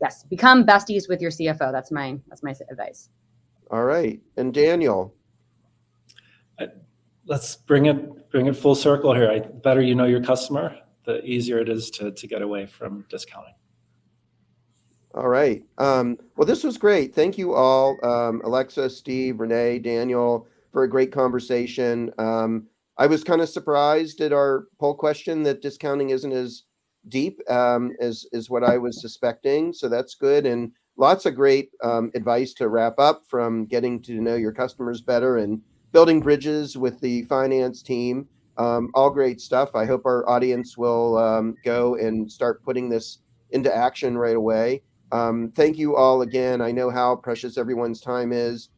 yes, become besties with your CFO. That's my advice. All right. And Daniel? Let's bring it full circle here. The better you know your customer, the easier it is to get away from discounting. All right. Well, this was great. Thank you all, Alexa, Steve, Renee, Daniel, for a great conversation. I was kind of surprised at our poll question that discounting isn't as deep as what I was suspecting. So that's good. And lots of great advice to wrap up, from getting to know your customers better and building bridges with the finance team. All great stuff. I hope our audience will go and start putting this into action right away. Thank you all again. I know how precious everyone's time is.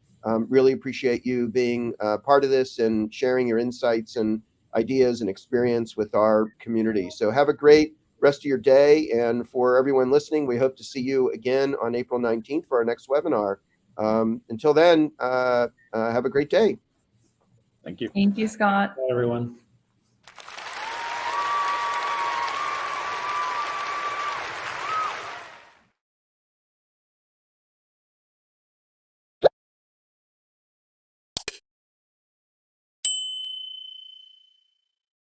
Really appreciate you being part of this and sharing your insights and ideas and experience with our community. So have a great rest of your day. And for everyone listening, we hope to see you again on April 19th for our next webinar. Until then, have a great day. Thank you. Thank you, Scott. Bye, everyone.